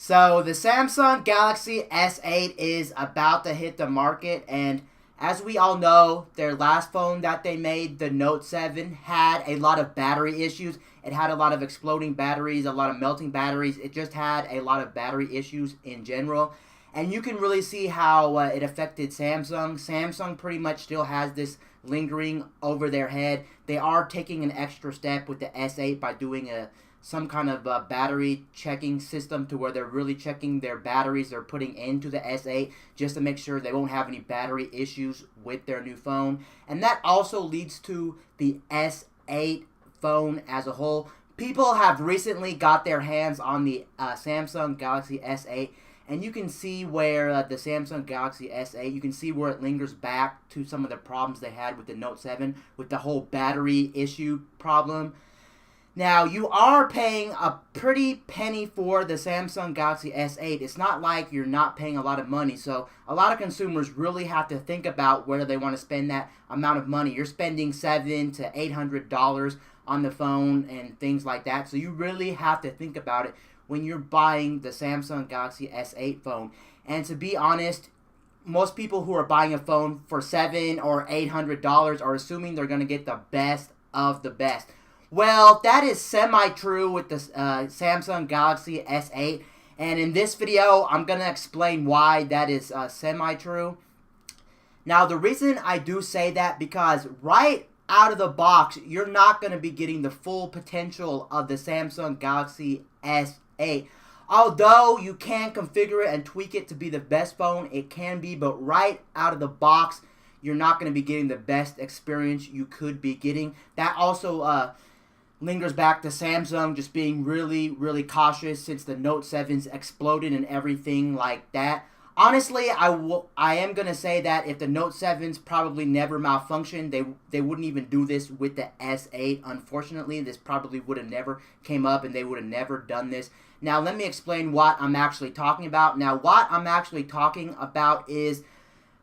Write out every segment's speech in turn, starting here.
So the Samsung Galaxy S8 is about to hit the market, and as we all know, their last phone that they made, the Note 7, had a lot of battery issues. It had a lot of exploding batteries, a lot of melting batteries. It just had a lot of battery issues in general. And you can really see how it affected Samsung. Samsung pretty much still has this lingering over their head. They are taking an extra step with the S8 by doing some kind of battery checking system to where they're really checking their batteries they're putting into the S8 just to make sure they won't have any battery issues with their new phone. And that also leads to the S8 phone as a whole. People have recently got their hands on the Samsung Galaxy S8, and you can see where the Samsung Galaxy S8, you can see where it lingers back to some of the problems they had with the Note 7, with the whole battery issue problem. Now, you are paying a pretty penny for the Samsung Galaxy S8. It's not like you're not paying a lot of money, so a lot of consumers really have to think about where they want to spend that amount of money. You're spending $700 to $800 on the phone and things like that, so you really have to think about it when you're buying the Samsung Galaxy S8 phone. And to be honest, most people who are buying a phone for $700 or $800 are assuming they're going to get the best of the best. Well, that is semi-true with the Samsung Galaxy S8, and in this video, I'm going to explain why that is semi-true. Now, the reason I do say that, because right out of the box, you're not going to be getting the full potential of the Samsung Galaxy S8. Although you can configure it and tweak it to be the best phone, it can be, but right out of the box, you're not going to be getting the best experience you could be getting. That also lingers back to Samsung just being really, really cautious since the Note 7's exploded and everything like that. Honestly, I am going to say that if the Note 7's probably never malfunctioned, they wouldn't even do this with the S8. Unfortunately, this probably would have never came up and they would have never done this. Now, let me explain what I'm actually talking about. Now, what I'm actually talking about is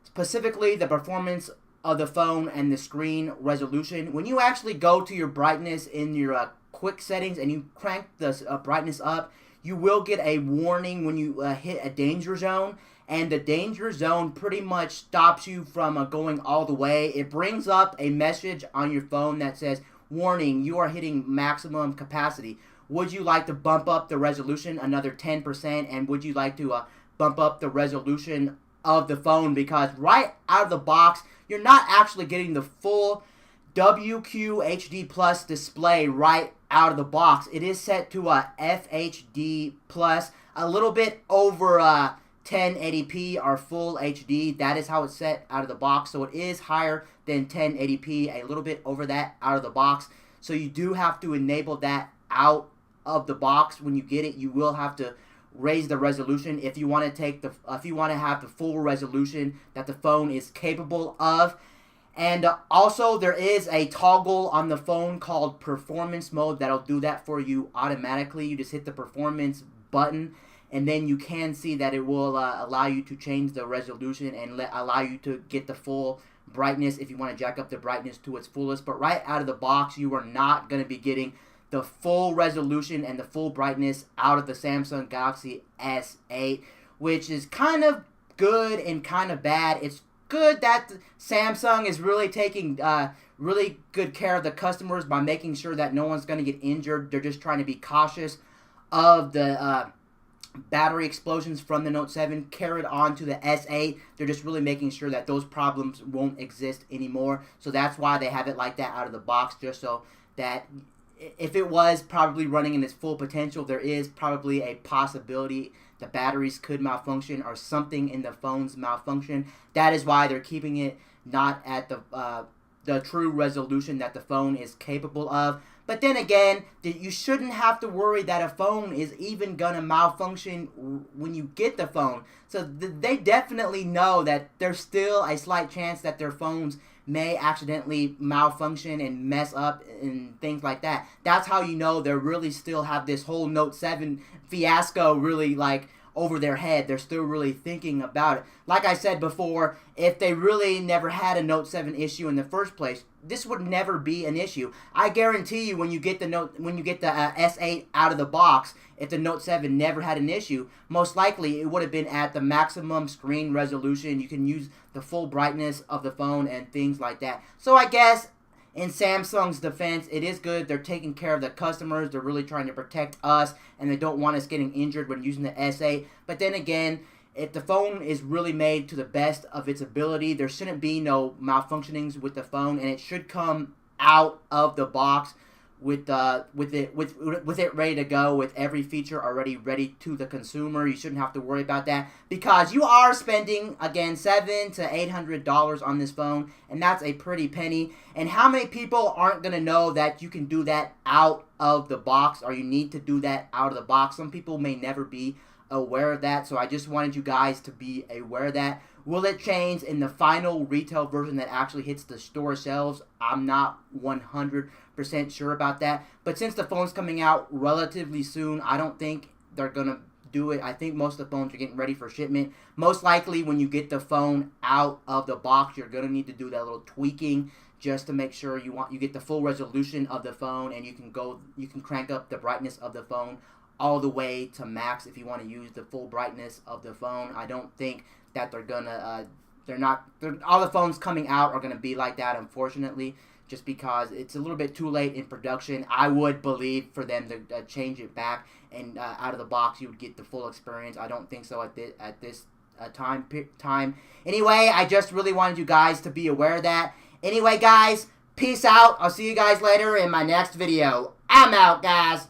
specifically the performance of the phone and the screen resolution. When you actually go to your brightness in your quick settings and you crank the brightness up, you will get a warning when you hit a danger zone, and the danger zone pretty much stops you from going all the way. It brings up a message on your phone that says, warning, you are hitting maximum capacity. Would you like to bump up the resolution another 10%, and would you like to bump up the resolution of the phone? Because right out of the box, you're not actually getting the full WQHD Plus display right out of the box. It is set to a FHD Plus, a little bit over 1080p or full HD. That is how it's set out of the box. So it is higher than 1080p, a little bit over that out of the box. So you do have to enable that out of the box. When you get it, you will have to raise the resolution if you want to have the full resolution that the phone is capable of. And also, there is a toggle on the phone called performance mode that'll do that for you automatically. You just hit the performance button, and then you can see that it will allow you to change the resolution and allow you to get the full brightness if you want to jack up the brightness to its fullest. But right out of the box, you are not going to be getting the full resolution and the full brightness out of the Samsung Galaxy S8, which is kind of good and kind of bad. It's good that Samsung is really taking really good care of the customers by making sure that no one's going to get injured. They're just trying to be cautious of the battery explosions from the Note 7 carried on to the S8. They're just really making sure that those problems won't exist anymore. So that's why they have it like that out of the box, just so that if it was probably running in its full potential, there is probably a possibility the batteries could malfunction or something in the phone's malfunction. That is why they're keeping it not at the true resolution that the phone is capable of. But then again, you shouldn't have to worry that a phone is even going to malfunction when you get the phone. So they definitely know that there's still a slight chance that their phones may accidentally malfunction and mess up and things like that. That's how you know they really still have this whole Note 7 fiasco really like over their head. They're still really thinking about it. Like I said before, if they really never had a Note 7 issue in the first place, this would never be an issue. I guarantee you, when you get the S8 out of the box, if the Note 7 never had an issue, most likely it would have been at the maximum screen resolution. You can use the full brightness of the phone and things like that. So I guess in Samsung's defense, it is good. They're taking care of the customers. They're really trying to protect us, and they don't want us getting injured when using the S8. But then again, if the phone is really made to the best of its ability, there shouldn't be no malfunctionings with the phone, and it should come out of the box with it ready to go, with every feature already ready to the consumer. You shouldn't have to worry about that, because you are spending, again, $700 to $800 on this phone, and that's a pretty penny. And how many people aren't gonna know that you can do that out of the box, or you need to do that out of the box? Some people may never be aware of that, so I just wanted you guys to be aware of that. Will it change in the final retail version that actually hits the store shelves? I'm not 100% sure about that, but since the phone's coming out relatively soon, I don't think they're gonna do it. I think most of the phones are getting ready for shipment. Most likely, when you get the phone out of the box, you're gonna need to do that little tweaking just to make sure you get the full resolution of the phone, and you can crank up the brightness of the phone all the way to max if you want to use the full brightness of the phone. I don't think that they're gonna all the phones coming out are gonna be like that, unfortunately, just because it's a little bit too late in production. I would believe for them to change it back, and out of the box you would get the full experience. I don't think so at this time. Anyway, I just really wanted you guys to be aware of that. Anyway, guys, peace out. I'll see you guys later in my next video. I'm out, guys.